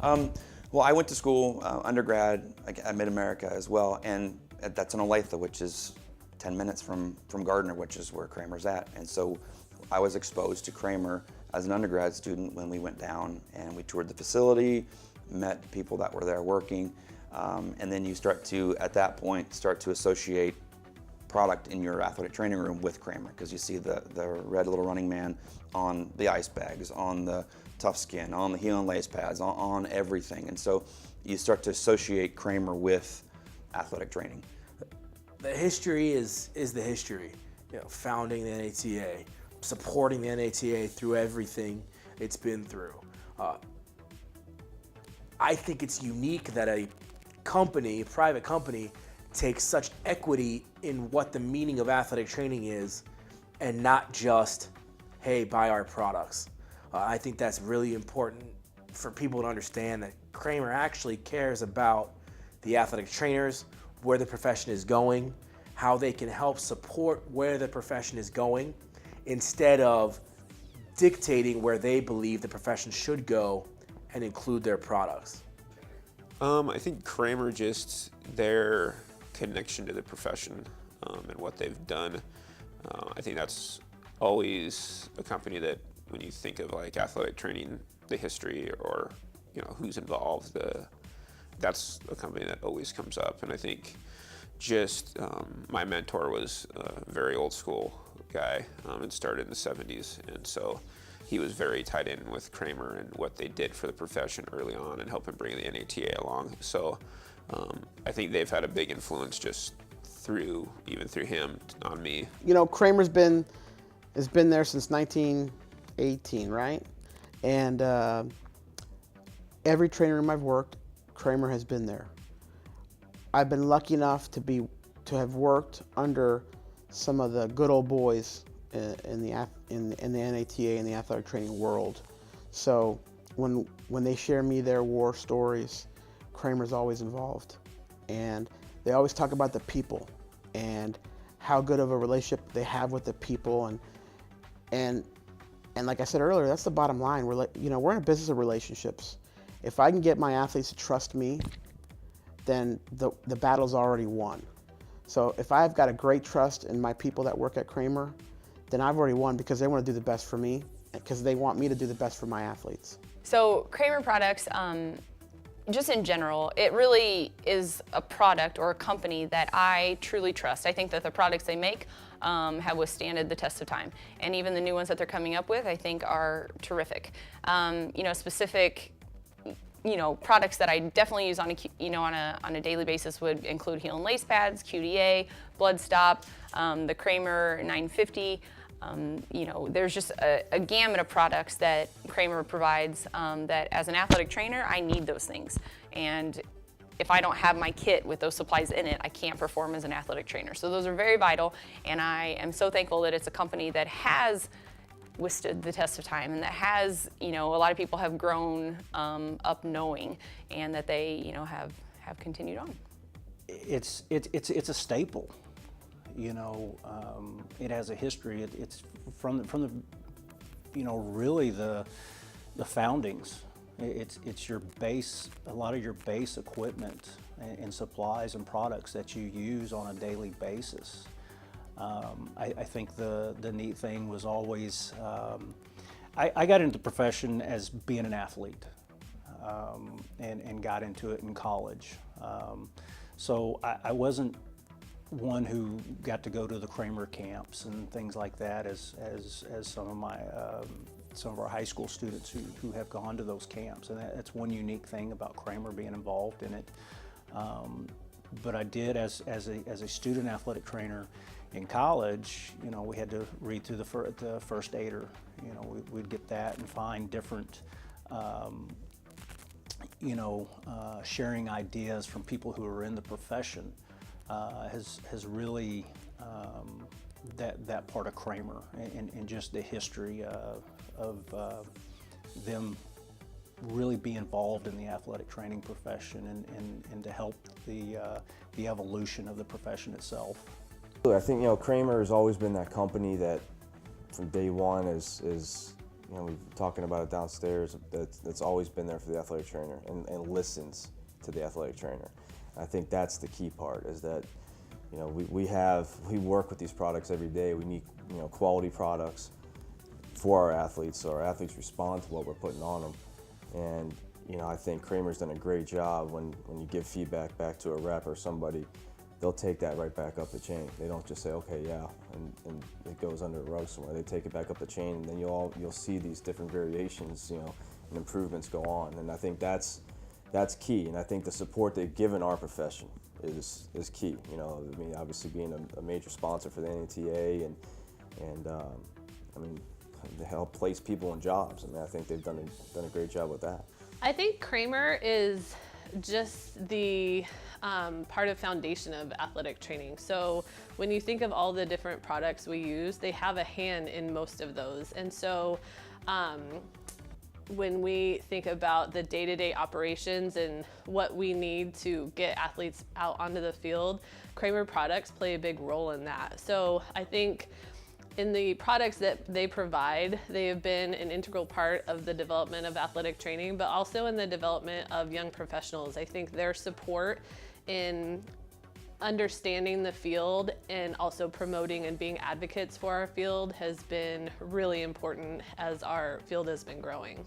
Well, I went to school, undergrad at Mid-America as well, and that's in Olathe, which is 10 minutes from Gardner, which is where Cramer's at. And so I was exposed to Cramer as an undergrad student when we went down and we toured the facility, met people that were there working, and then you start to, at that point, start to associate product in your athletic training room with Cramer, because you see the red little running man on the ice bags, on the tough skin, on the heel and lace pads, on everything. And so you start to associate Cramer with athletic training. The history is the history. You know, founding the NATA, supporting the NATA through everything it's been through. I think it's unique that a company, a private company, takes such equity in what the meaning of athletic training is and not just, hey, buy our products. I think that's really important for people to understand that Cramer actually cares about the athletic trainers, where the profession is going, how they can help support where the profession is going, instead of dictating where they believe the profession should go and include their products. I think Cramer, just their connection to the profession and what they've done. I think that's always a company that, when you think of like athletic training, the history, or who's involved, that's a company that always comes up. And I think just my mentor was a very old school guy and started in the 70s, and so he was very tied in with Cramer and what they did for the profession early on and helping bring the NATA along. So I think they've had a big influence just even through him on me. Cramer's has been there since 1918, right? And every training room I've worked, Cramer has been there. I've been lucky enough to have worked under some of the good old boys in the NATA and the athletic training world. So when they share me their war stories, Cramer's always involved, and they always talk about the people and how good of a relationship they have with the people, and like I said earlier, that's the bottom line. We're in a business of relationships. If I can get my athletes to trust me, then the battle's already won. So if I've got a great trust in my people that work at Cramer, then I've already won, because they want to do the best for me, because they want me to do the best for my athletes. So Cramer Products, just in general, it really is a product or a company that I truly trust. I think that the products they make have withstanded the test of time, and even the new ones that they're coming up with, I think, are terrific. Specific products that I definitely use on a daily basis would include heel and lace pads, QDA, Blood Stop, the Cramer 950. There's just a gamut of products that Cramer provides that, as an athletic trainer, I need those things. And if I don't have my kit with those supplies in it, I can't perform as an athletic trainer. So those are very vital, and I am so thankful that it's a company that has withstood the test of time, and that has, a lot of people have grown up knowing, and that they, have continued on. It's a staple. It has a history. It's from the really the foundings. It's your base, a lot of your base equipment and supplies and products that you use on a daily basis. I think the neat thing was always, I got into the profession as being an athlete and got into it in college. So I wasn't one who got to go to the Cramer camps and things like that as some of our high school students who have gone to those camps, and that's one unique thing about Cramer being involved in it. But I did, as a student athletic trainer in college, we had to read through the first aider. We'd get that and find different sharing ideas from people who are in the profession has really that part of Cramer and just the history of them really be involved in the athletic training profession and to help the evolution of the profession itself. I think Cramer has always been that company that from day one is you know, we've talking about it downstairs, that's always been there for the athletic trainer and listens to the athletic trainer. I think that's the key part, is that, you know, we work with these products every day. We need, you know, quality products for our athletes, so our athletes respond to what we're putting on them. And, you know, I think Cramer's done a great job when you give feedback back to a rep or somebody, they'll take that right back up the chain. They don't just say, okay, yeah, and it goes under the rug somewhere. They take it back up the chain, and then you'll see these different variations, you know, and improvements go on. And I think that's key. And I think the support they've given our profession is key. You know, I mean, obviously being a major sponsor for the NATA and I mean, to help place people in jobs. I mean, I think they've done a great job with that. I think Cramer is just the part of foundation of athletic training. So when you think of all the different products we use, they have a hand in most of those. And so when we think about the day-to-day operations and what we need to get athletes out onto the field, Cramer Products play a big role in that. So I think in the products that they provide, they have been an integral part of the development of athletic training, but also in the development of young professionals. I think their support in understanding the field and also promoting and being advocates for our field has been really important as our field has been growing.